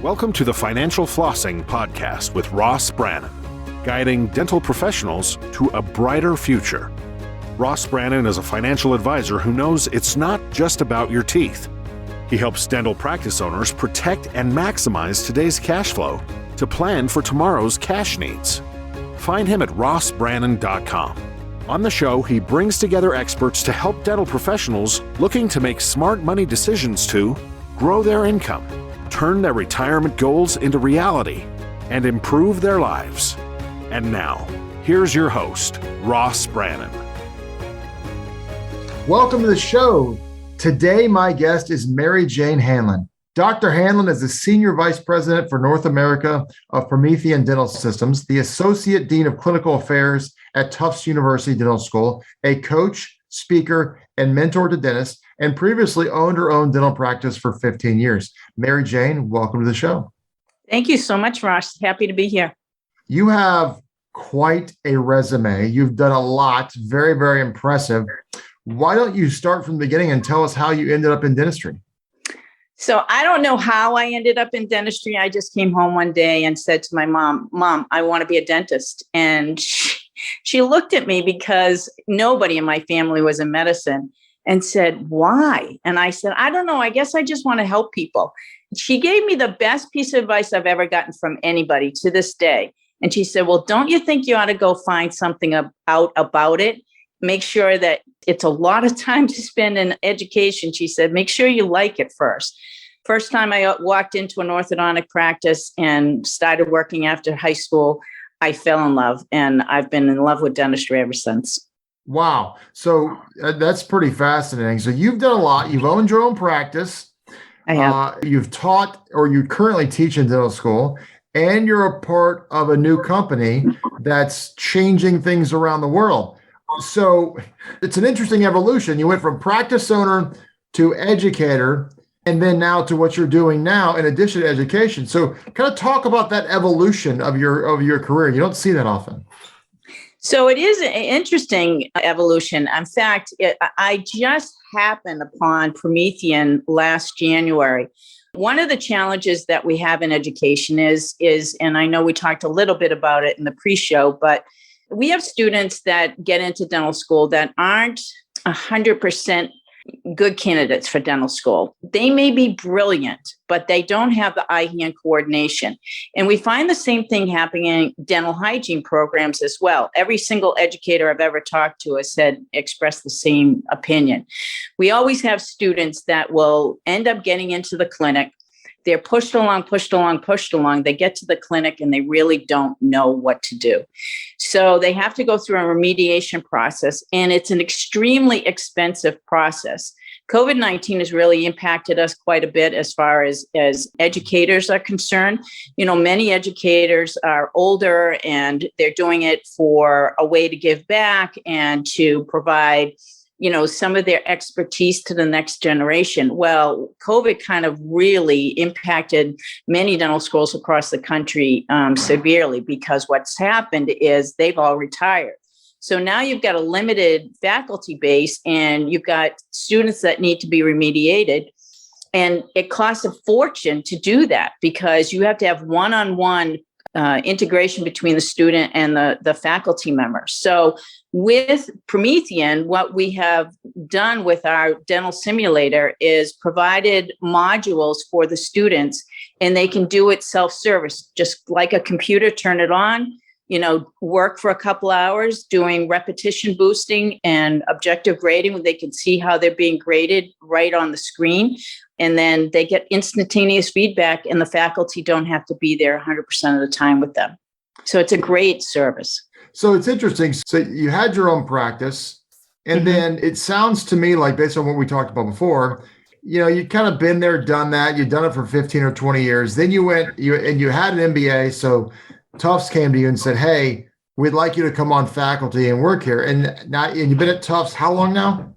Welcome to the Financial Flossing Podcast with Ross Brannon, guiding dental professionals to a brighter future. Ross Brannon is a financial advisor who knows it's not just about your teeth. He helps dental practice owners protect and maximize today's cash flow to plan for tomorrow's cash needs. Find him at rossbrannon.com. On the show, he brings together experts to help dental professionals looking to make smart money decisions to grow their income, turn their retirement goals into reality, and improve their lives. And now, here's your host, Ross Brannon. Welcome to the show. Today, my guest is Mary Jane Hanlon. Dr. Hanlon is the Senior Vice President for North America of Promethean Dental Systems, the Associate Dean of Clinical Affairs at Tufts University Dental School, a coach, speaker, and mentor to dentists, and previously owned her own dental practice for 15 years. Mary Jane, welcome to the show. Thank you so much, Ross. Happy to be here. You have quite a resume. You've done a lot. Very, very impressive. Why don't you start from the beginning and tell us how you ended up in dentistry? So I don't know how I ended up in dentistry. I just came home one day and said to my mom, I want to be a dentist. And she looked at me because nobody in my family was in medicine and said, why? And I said, I don't know. I guess I just want to help people. She gave me the best piece of advice I've ever gotten from anybody to this day. And she said, well, don't you think you ought to go find something out about it? Make sure that it's a lot of time to spend in education. She said, make sure you like it first. First time I walked into an orthodontic practice and started working after high school, I fell in love, and I've been in love with dentistry ever since. Wow. So that's pretty fascinating. So you've done a lot. You've owned your own practice. I have. You've taught, or you currently teach in dental school, and you're a part of a new company that's changing things around the world. So it's an interesting evolution. You went from practice owner to educator, and then now to what you're doing now in addition to education. So kind of talk about that evolution of your career. You don't see that often. So it is an interesting evolution. In fact, I just happened upon Promethean last January. One of the challenges that we have in education is, and I know we talked a little bit about it in the pre-show, but we have students that get into dental school that aren't 100% good candidates for dental school. They may be brilliant, but they don't have the eye-hand coordination. And we find the same thing happening in dental hygiene programs as well. Every single educator I've ever talked to has expressed the same opinion. We always have students that will end up getting into the clinic. They're pushed along. They get to the clinic and they really don't know what to do. So they have to go through a remediation process, and it's an extremely expensive process. COVID-19 has really impacted us quite a bit as far as educators are concerned. You know, many educators are older and they're doing it for a way to give back and to provide some of their expertise to the next generation. Well, COVID kind of really impacted many dental schools across the country severely, because what's happened is they've all retired. So now you've got a limited faculty base and you've got students that need to be remediated. And it costs a fortune to do that because you have to have one-on-one integration between the student and the faculty member. So with Promethean, what we have done with our dental simulator is provided modules for the students, and they can do it self-service, just like a computer, turn it on, work for a couple hours doing repetition boosting and objective grading, where they can see how they're being graded right on the screen. And then they get instantaneous feedback, and the faculty don't have to be there 100% of the time with them. So it's a great service. So it's interesting. So you had your own practice, and then it sounds to me like, based on what we talked about before, you kind of been there, done that. You've done it for 15 or 20 years. Then you had an MBA. So Tufts came to you and said, hey, we'd like you to come on faculty and work here. And you've been at Tufts how long now?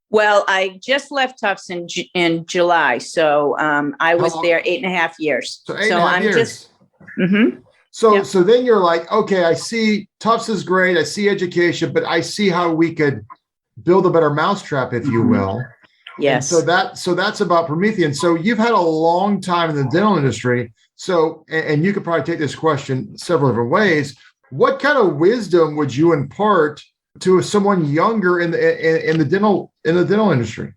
Well, I just left Tufts in July. So I was there 8.5 years. So 8.5 years. So then you're like, okay, I see Tufts is great. I see education, but I see how we could build a better mousetrap, if you will. And Yes. so that's about Promethean. So you've had a long time in the dental industry. So, and you could probably take this question several different ways. What kind of wisdom would you impart to someone younger in the dental industry?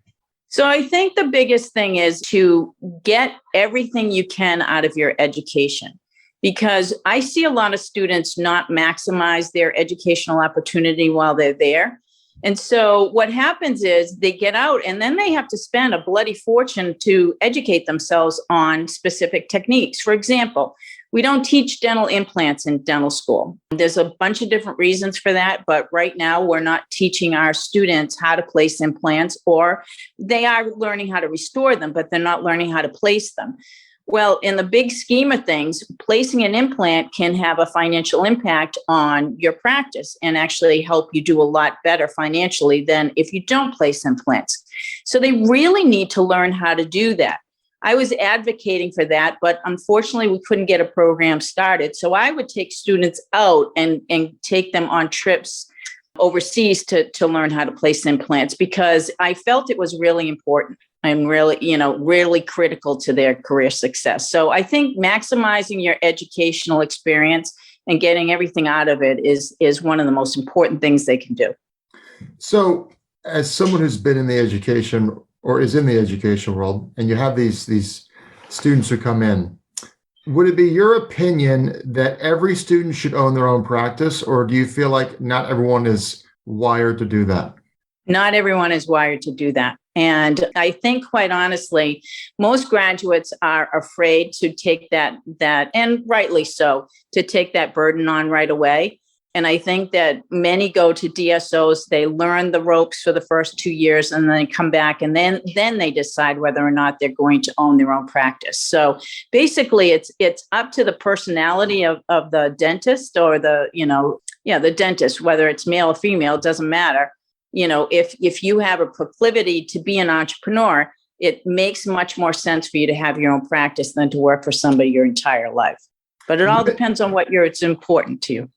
So I think the biggest thing is to get everything you can out of your education, because I see a lot of students not maximize their educational opportunity while they're there. And so what happens is they get out and then they have to spend a bloody fortune to educate themselves on specific techniques. For example, we don't teach dental implants in dental school. There's a bunch of different reasons for that, but right now we're not teaching our students how to place implants, or they are learning how to restore them, but they're not learning how to place them. Well, in the big scheme of things, placing an implant can have a financial impact on your practice and actually help you do a lot better financially than if you don't place implants. So they really need to learn how to do that. I was advocating for that, but unfortunately we couldn't get a program started. So I would take students out and take them on trips overseas to learn how to place implants, because I felt it was really important and really critical to their career success. So I think maximizing your educational experience and getting everything out of it is one of the most important things they can do. So as someone who's been in the education or is in the education world, and you have these students who come in, would it be your opinion that every student should own their own practice, or do you feel like not everyone is wired to do that? Not everyone is wired to do that. And I think, quite honestly, most graduates are afraid to take that, and rightly so, to take that burden on right away. And I think that many go to DSOs, they learn the ropes for the first 2 years, and then come back, and then they decide whether or not they're going to own their own practice. So basically, it's up to the personality of the dentist, or the dentist, whether it's male or female, it doesn't matter. If you have a proclivity to be an entrepreneur, it makes much more sense for you to have your own practice than to work for somebody your entire life. But it all depends on it's important to you.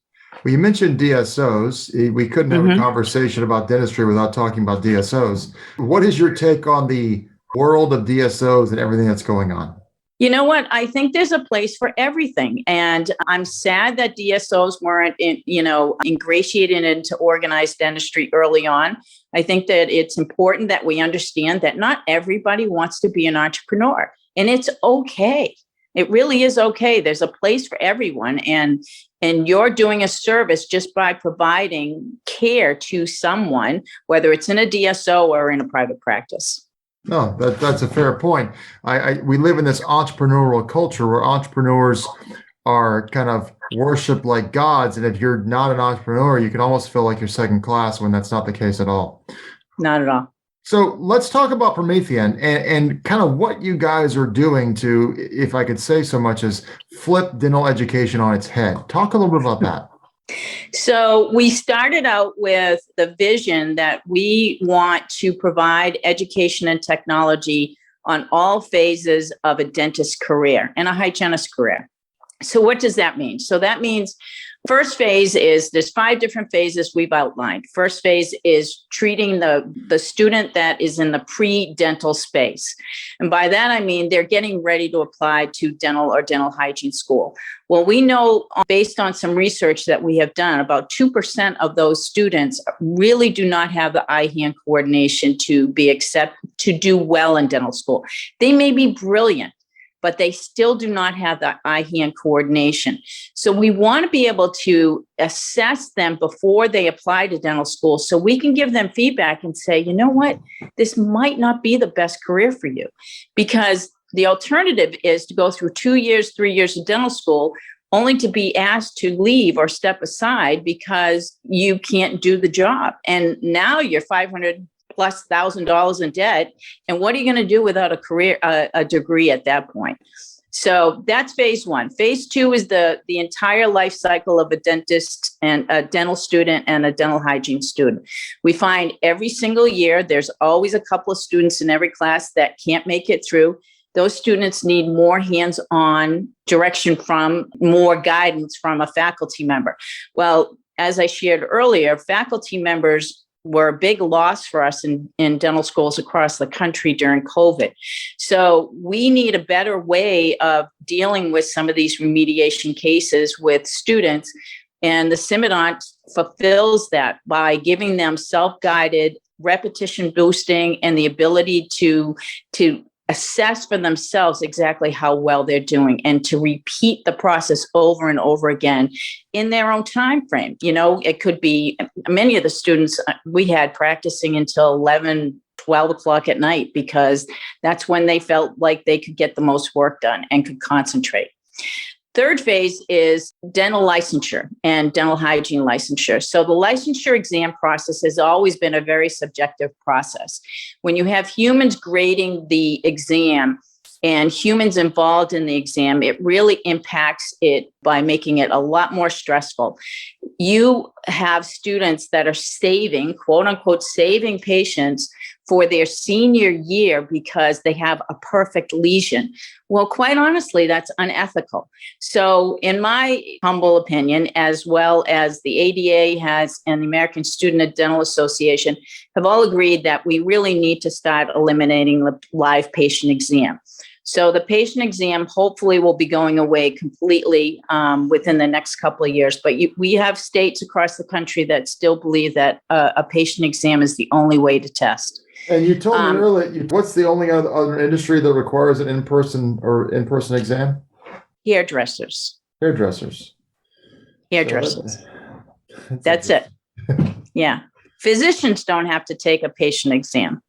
Well, you mentioned DSOs. We couldn't have a conversation about dentistry without talking about DSOs. What is your take on the world of DSOs and everything that's going on? You know what? I think there's a place for everything. And I'm sad that DSOs weren't, ingratiated into organized dentistry early on. I think that it's important that we understand that not everybody wants to be an entrepreneur, and it's okay. It really is okay. There's a place for everyone. And you're doing a service just by providing care to someone, whether it's in a DSO or in a private practice. No, that's a fair point. We live in this entrepreneurial culture where entrepreneurs are kind of worshipped like gods. And if you're not an entrepreneur, you can almost feel like you're second class, when that's not the case at all. Not at all. So let's talk about Promethean and kind of what you guys are doing to, if I could say so much as, flip dental education on its head. Talk a little bit about that. So we started out with the vision that we want to provide education and technology on all phases of a dentist career and a hygienist career. So what does that mean? So that means first phase is, there's 5 different phases we've outlined. First phase is treating the student that is in the pre-dental space. And by that, I mean, they're getting ready to apply to dental or dental hygiene school. Well, we know, based on some research that we have done, about 2% of those students really do not have the eye-hand coordination to do well in dental school. They may be brilliant, but they still do not have that eye-hand coordination. So we want to be able to assess them before they apply to dental school, so we can give them feedback and say, you know what, this might not be the best career for you. Because the alternative is to go through 2 years, 3 years of dental school, only to be asked to leave or step aside because you can't do the job. And now you're $500,000+ in debt. And what are you going to do without a degree at that point? So that's phase 1. Phase 2 is the entire life cycle of a dentist and a dental student and a dental hygiene student. We find every single year, there's always a couple of students in every class that can't make it through. Those students need more hands-on direction more guidance from a faculty member. Well, as I shared earlier, faculty members were a big loss for us in dental schools across the country during COVID. So we need a better way of dealing with some of these remediation cases with students. And the Simidont fulfills that by giving them self-guided repetition boosting and the ability to assess for themselves exactly how well they're doing and to repeat the process over and over again in their own time frame. It could be many of the students we had practicing until 11, 12 o'clock at night because that's when they felt like they could get the most work done and could concentrate. Third phase is dental licensure and dental hygiene licensure. So the licensure exam process has always been a very subjective process. When you have humans grading the exam and humans involved in the exam, it really impacts it by making it a lot more stressful. You have students that are saving, quote unquote, saving patients for their senior year because they have a perfect lesion. Well, quite honestly, that's unethical. So in my humble opinion, as well as the ADA has and the American Student Dental Association have all agreed that we really need to start eliminating the live patient exam. So the patient exam hopefully will be going away completely within the next couple of years. But we have states across the country that still believe that a patient exam is the only way to test. And you told me earlier, what's the only other industry that requires an in-person exam? Hairdressers. Hairdressers. That's it. Yeah. Physicians don't have to take a patient exam.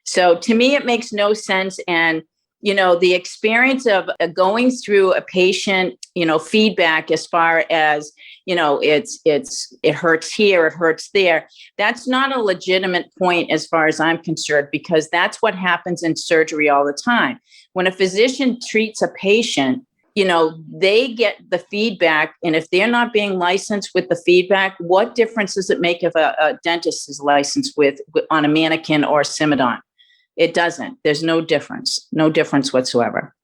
So to me, it makes no sense. And the experience of going through a patient, feedback as far as, it hurts here, it hurts there. That's not a legitimate point as far as I'm concerned, because that's what happens in surgery all the time. When a physician treats a patient, they get the feedback. And if they're not being licensed with the feedback, what difference does it make if a dentist is licensed on a mannequin or a Simidont? It doesn't. There's no difference whatsoever.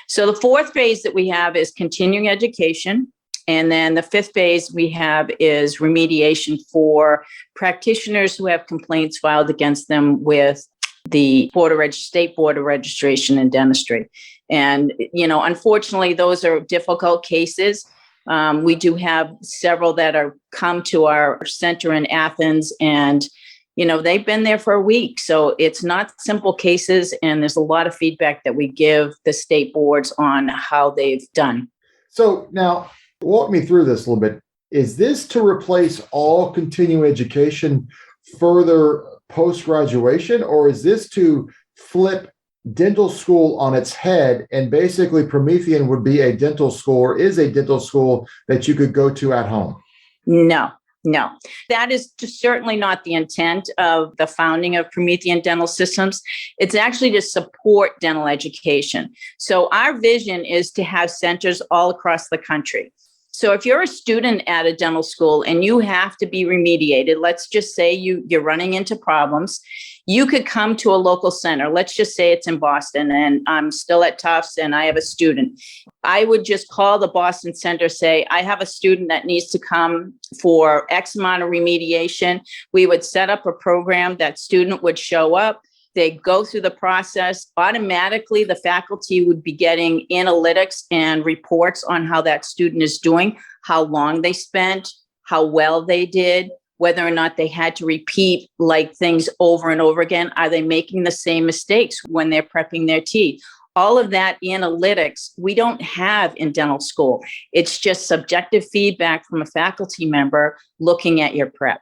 So the fourth phase that we have is continuing education. And then the fifth phase we have is remediation for practitioners who have complaints filed against them with the State Board of Registration in Dentistry. And, unfortunately, those are difficult cases. We do have several that are come to our center in Athens, and they've been there for a week. So it's not simple cases. And there's a lot of feedback that we give the state boards on how they've done. So now walk me through this a little bit. Is this to replace all continuing education further post-graduation, or is this to flip dental school on its head and basically Promethean would be a dental school or is a dental school that you could go to at home? No, that is certainly not the intent of the founding of Promethean Dental Systems. It's actually to support dental education. So our vision is to have centers all across the country. So if you're a student at a dental school and you have to be remediated, let's just say you're running into problems, you could come to a local center. Let's just say it's in Boston and I'm still at Tufts and I have a student. I would just call the Boston Center, say, I have a student that needs to come for X amount of remediation. We would set up a program. That student would show up. They go through the process. Automatically, the faculty would be getting analytics and reports on how that student is doing, how long they spent, how well they did, whether or not they had to repeat things over and over again. Are they making the same mistakes when they're prepping their teeth? All of that analytics we don't have in dental school. It's just subjective feedback from a faculty member looking at your prep.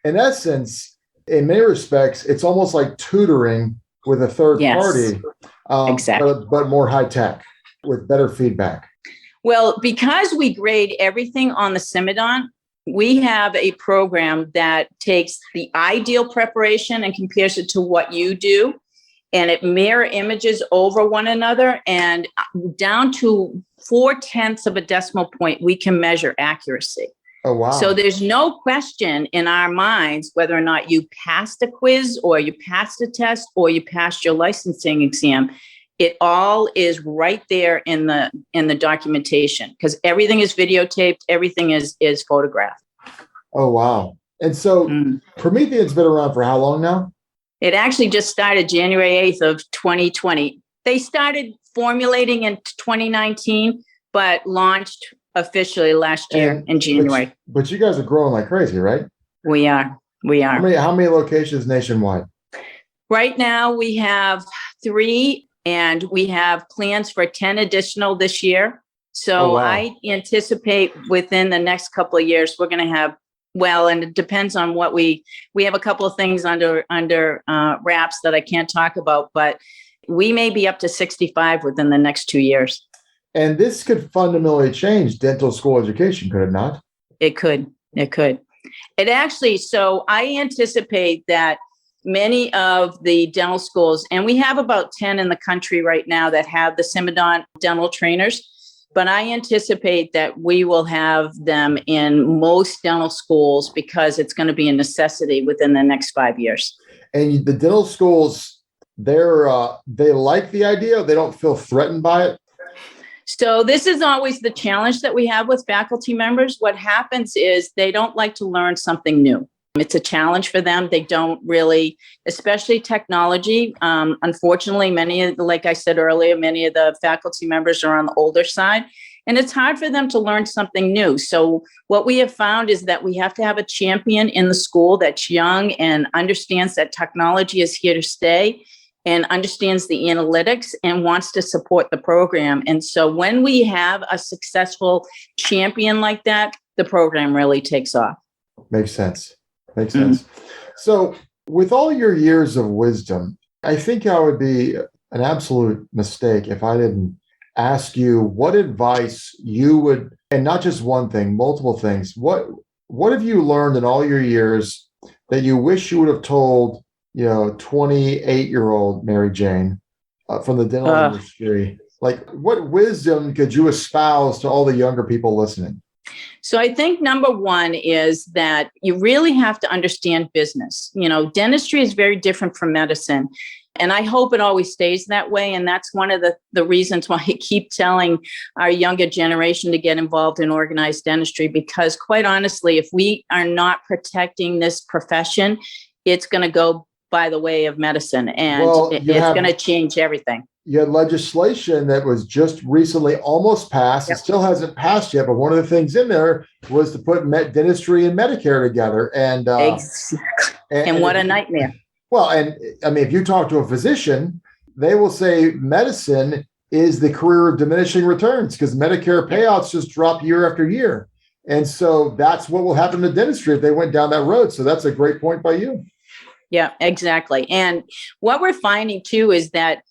In essence, in many respects, it's almost like tutoring with a third party, exactly. but more high tech with better feedback. Well, because we grade everything on the Simidont, we have a program that takes the ideal preparation and compares it to what you do, and it mirror images over one another, and down to 0.4 of a decimal point, we can measure accuracy. Oh, wow. So there's no question in our minds whether or not you passed a quiz or you passed a test or you passed your licensing exam. It all is right there in the documentation because everything is videotaped, everything is photographed. Oh, wow. And so Promethean's been around for how long now? It actually just started January 8th of 2020. They started formulating in 2019, but launched officially last year in January. But you guys are growing like crazy, right? We are. How many locations nationwide? Right now we have 3, and we have plans for 10 additional this year. So I anticipate within the next couple of years, we're going to have, and it depends on what we have a couple of things under wraps that I can't talk about, but we may be up to 65 within the next 2 years. And this could fundamentally change dental school education, could it not? It could. It actually, so I anticipate that many of the dental schools, and we have about 10 in the country right now that have the Simodont dental trainers, but I anticipate that we will have them in most dental schools because it's going to be a necessity within the next 5 years. And the dental schools, they like the idea, they don't feel threatened by it? So this is always the challenge that we have with faculty members. What happens is they don't like to learn something new. It's a challenge for them. They don't really, especially technology. Unfortunately, like I said earlier, many of the faculty members are on the older side, and it's hard for them to learn something new. So what we have found is that we have to have a champion in the school that's young and understands that technology is here to stay and understands the analytics and wants to support the program. And so when we have a successful champion like that, the program really takes off. Makes sense. So with all your years of wisdom, I think I would be an absolute mistake if I didn't ask you what advice you would, and not just one thing, multiple things. What have you learned in all your years that you wish you would have told 28-year-old Mary Jane from the dental industry? Like, what wisdom could you espouse to all the younger people listening? So I think number one is that you really have to understand business. Dentistry is very different from medicine. And I hope it always stays that way. And that's one of the reasons why I keep telling our younger generation to get involved in organized dentistry, because quite honestly, if we are not protecting this profession, it's going to go by the way of medicine, and it's going to change everything. You had legislation that was just recently almost passed. Yep. It still hasn't passed yet, but one of the things in there was to put dentistry and Medicare together. And and what a nightmare. Well, and I mean, if you talk to a physician, they will say medicine is the career of diminishing returns because Medicare payouts just drop year after year. And so that's what will happen to dentistry if they went down that road. So that's a great point by you. Yeah, exactly. And what we're finding too is that,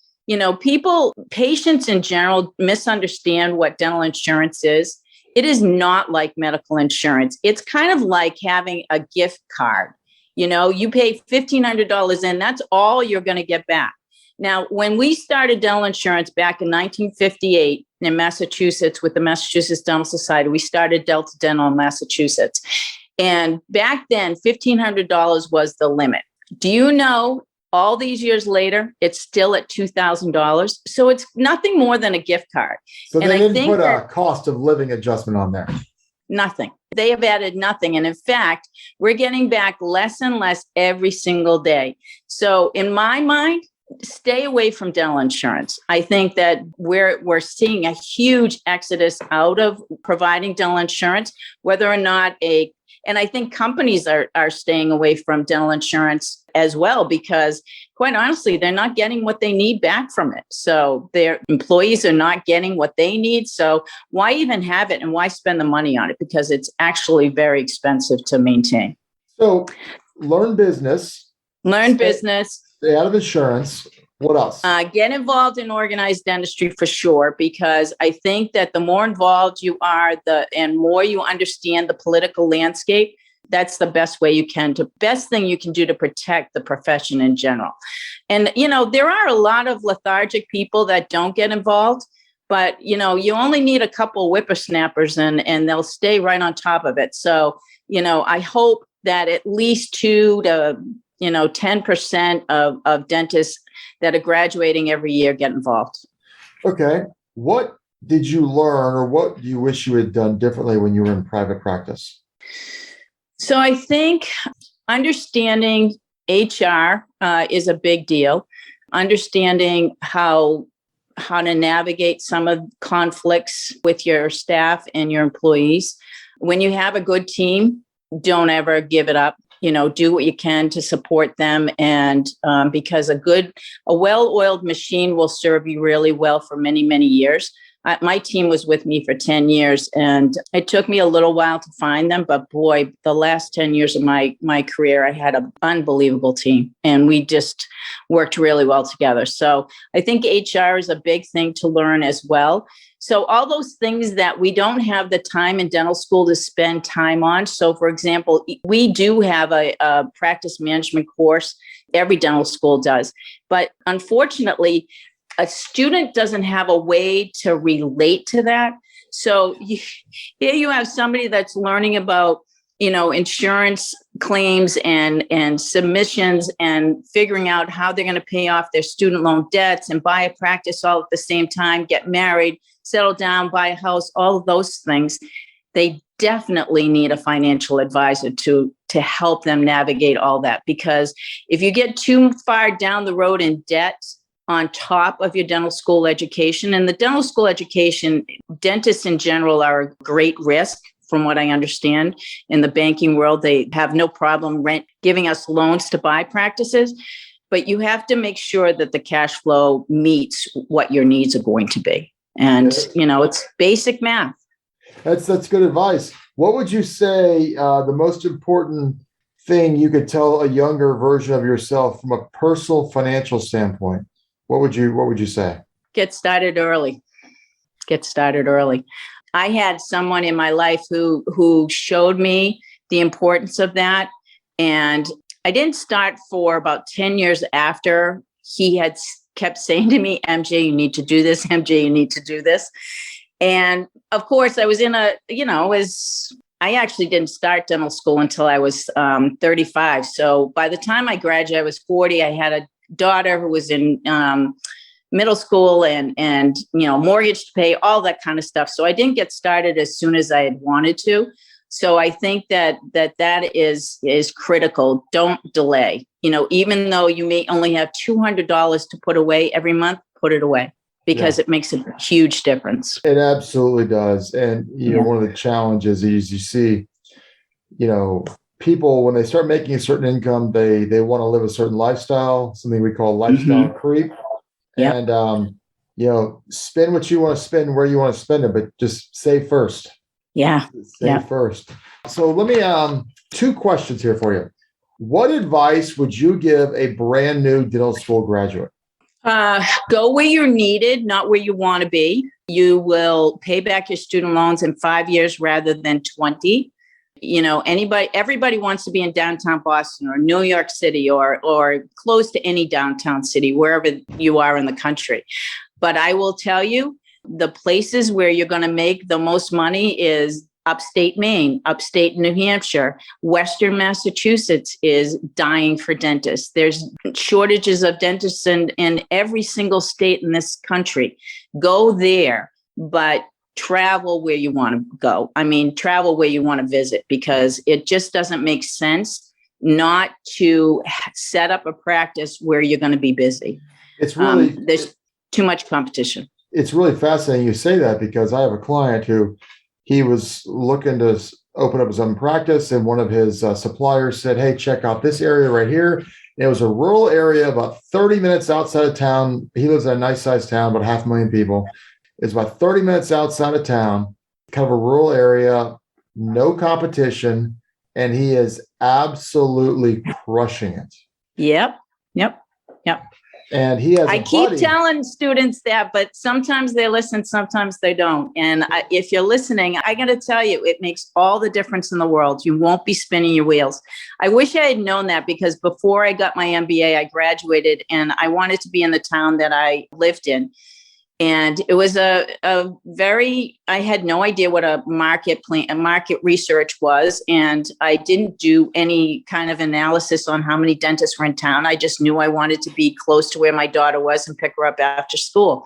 patients in general misunderstand what dental insurance is. It is not like medical insurance. It's kind of like having a gift card. You pay $1,500 in, that's all you're going to get back. Now, when we started dental insurance back in 1958 in Massachusetts with the Massachusetts Dental Society, we started Delta Dental in Massachusetts. And back then, $1,500 was the limit. Do you know, all these years later, it's still at $2,000. So it's nothing more than a gift card. So they didn't put a cost of living adjustment on there. Nothing. They have added nothing. And in fact, we're getting back less and less every single day. So in my mind, stay away from dental insurance. I think that we're seeing a huge exodus out of providing dental insurance, whether or not and I think companies are staying away from dental insurance as well, because quite honestly, they're not getting what they need back from it. So their employees are not getting what they need. So why even have it and why spend the money on it? Because it's actually very expensive to maintain. So learn business. Stay out of insurance. What else? Get involved in organized dentistry for sure, because I think that the more involved you are, and more you understand the political landscape, that's the best thing you can do to protect the profession in general. And, there are a lot of lethargic people that don't get involved, but, you only need a couple whippersnappers and they'll stay right on top of it. So, I hope that at least 2 to 10% of dentists that are graduating every year get involved. Okay. What did you learn, or what do you wish you had done differently when you were in private practice? So I think understanding HR is a big deal. Understanding how to navigate some of conflicts with your staff and your employees. When you have a good team, don't ever give it up. Do what you can to support them. And because a well-oiled machine will serve you really well for many, many years. My team was with me for 10 years, and it took me a little while to find them. But boy, the last 10 years of my career, I had an unbelievable team, and we just worked really well together. So I think HR is a big thing to learn as well. So all those things that we don't have the time in dental school to spend time on. So for example, we do have a practice management course. Every dental school does. But unfortunately, a student doesn't have a way to relate to that. So here you have somebody that's learning about, insurance claims and submissions and figuring out how they're going to pay off their student loan debts and buy a practice all at the same time, get married, settle down, buy a house, all of those things. They definitely need a financial advisor to help them navigate all that. Because if you get too far down the road in debt on top of your dental school education, and the dental school education, dentists in general are a great risk. From what I understand, in the banking world, they have no problem giving us loans to buy practices, but you have to make sure that the cash flow meets what your needs are going to be. And, it's basic math. That's good advice. What would you say the most important thing you could tell a younger version of yourself from a personal financial standpoint? What would you say? Get started early. I had someone in my life who showed me the importance of that. And I didn't start for about 10 years after he had kept saying to me, MJ, you need to do this. MJ, you need to do this. And of course, I was I actually didn't start dental school until I was 35. So by the time I graduated, I was 40. I had a daughter who was in middle school and mortgage to pay, all that kind of stuff. So I didn't get started as soon as I had wanted to. So I think that is critical. Don't delay. Even though you may only have $200 to put away every month, put it away, because it makes a huge difference. It absolutely does. And one of the challenges is you see, people, when they start making a certain income, they want to live a certain lifestyle, something we call lifestyle creep. Yep. And, spend what you want to spend where you want to spend it, but just save first. Yeah. Save first. So let me, 2 questions here for you. What advice would you give a brand new dental school graduate? Go where you're needed, not where you want to be. You will pay back your student loans in 5 years rather than 20. Everybody wants to be in downtown Boston or New York City or close to any downtown city, wherever you are in the country. But I will tell you, the places where you're going to make the most money is upstate Maine, upstate New Hampshire. Western Massachusetts is dying for dentists. There's shortages of dentists in every single state in this country. Go there, but travel where you want to go. Travel where you want to visit, because it just doesn't make sense not to set up a practice where you're going to be busy. It's really, there's too much competition. It's really fascinating you say that, because I have a client who he was looking to open up his own practice, and one of his suppliers said, hey, check out this area right here. And it was a rural area about 30 minutes outside of town. He lives in a nice sized town, about 500,000 people. It's about 30 minutes outside of town, kind of a rural area, no competition, and he is absolutely crushing it. Yep. And he has. I keep telling students that, but sometimes they listen, sometimes they don't. And if you're listening, I got to tell you, it makes all the difference in the world. You won't be spinning your wheels. I wish I had known that, because before I got my MBA, I graduated and I wanted to be in the town that I lived in. And it was I had no idea what a market research was. And I didn't do any kind of analysis on how many dentists were in town. I just knew I wanted to be close to where my daughter was and pick her up after school.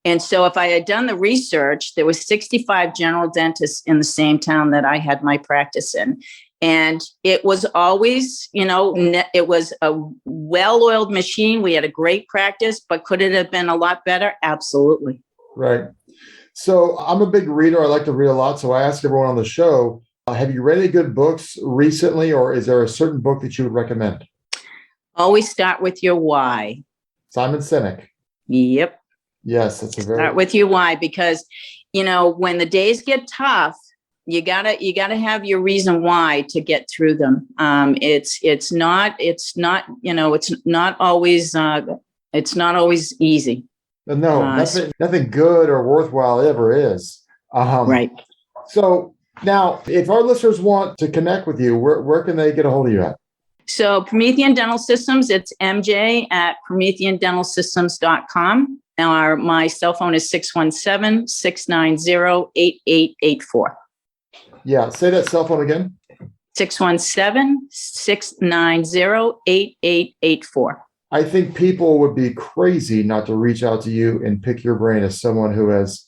And so if I had done the research, there was 65 general dentists in the same town that I had my practice in. And it was always, it was a well-oiled machine. We had a great practice, but could it have been a lot better? Absolutely. Right. So I'm a big reader. I like to read a lot. So I ask everyone on the show, have you read any good books recently, or is there a certain book that you would recommend? Always start with your why. Simon Sinek. Yep. Yes, that's a very... Start with your why, because, when the days get tough, you gotta have your reason why to get through them. It's not always easy. No, nothing good or worthwhile ever is. Right. So now, if our listeners want to connect with you, where can they get a hold of you at? So Promethean Dental Systems, it's mj@prometheandentalsystems.com. Now my cell phone is 617-690-8884. Yeah, say that cell phone again. 617-690-8884. I think people would be crazy not to reach out to you and pick your brain as someone who has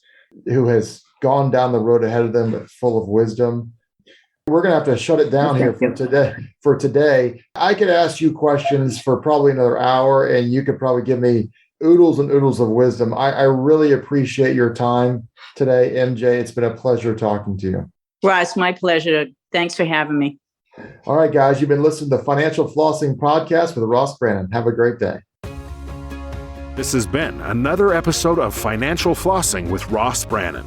gone down the road ahead of them, full of wisdom. We're going to have to shut it down here for today. I could ask you questions for probably another hour, and you could probably give me oodles and oodles of wisdom. I really appreciate your time today, MJ. It's been a pleasure talking to you. Ross, my pleasure. Thanks for having me. All right, guys, you've been listening to the Financial Flossing Podcast with Ross Brannon. Have a great day. This has been another episode of Financial Flossing with Ross Brannon,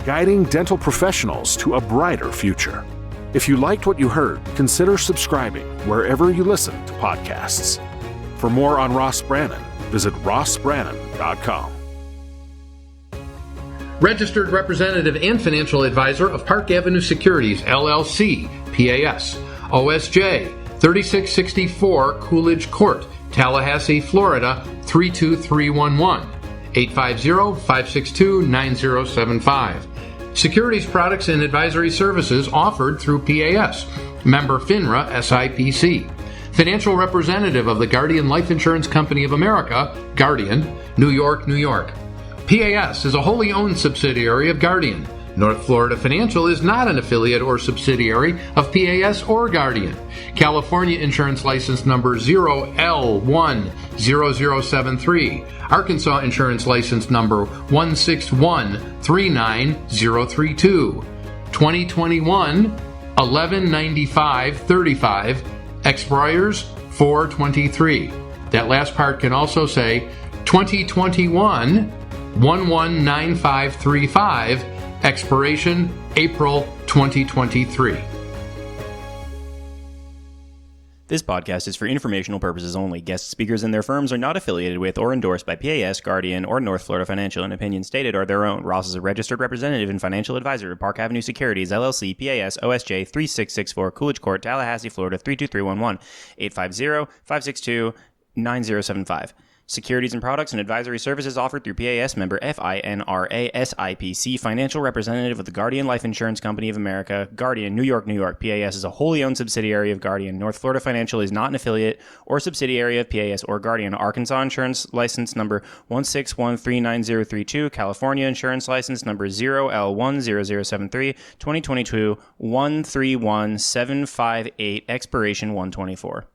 guiding dental professionals to a brighter future. If you liked what you heard, consider subscribing wherever you listen to podcasts. For more on Ross Brannon, visit rossbrannon.com. Registered representative and financial advisor of Park Avenue Securities, LLC, PAS, OSJ, 3664 Coolidge Court, Tallahassee, Florida, 32311, 850-562-9075. Securities products and advisory services offered through PAS, member FINRA SIPC. Financial representative of the Guardian Life Insurance Company of America, Guardian, New York, New York. PAS is a wholly owned subsidiary of Guardian. North Florida Financial is not an affiliate or subsidiary of PAS or Guardian. California Insurance License Number 0L10073. Arkansas Insurance License Number 161-39032. 2021 119535. Expires 423. That last part can also say 2021 119535. Expiration April 2023. This podcast is for informational purposes only. Guest speakers and their firms are not affiliated with or endorsed by PAS, Guardian, or North Florida Financial, and opinions stated are their own. Ross is a registered representative and financial advisor at Park Avenue Securities, LLC, PAS, OSJ, 3664 Coolidge Court, Tallahassee, Florida, 32311, 850-562-9075. Securities and products and advisory services offered through PAS, member FINRA SIPC, financial representative of the Guardian Life Insurance Company of America, Guardian, New York, New York. PAS is a wholly owned subsidiary of Guardian. North Florida Financial is not an affiliate or subsidiary of PAS or Guardian. Arkansas Insurance License Number 161-39032, California Insurance License Number 0L10073, 2022 131758, expiration 124.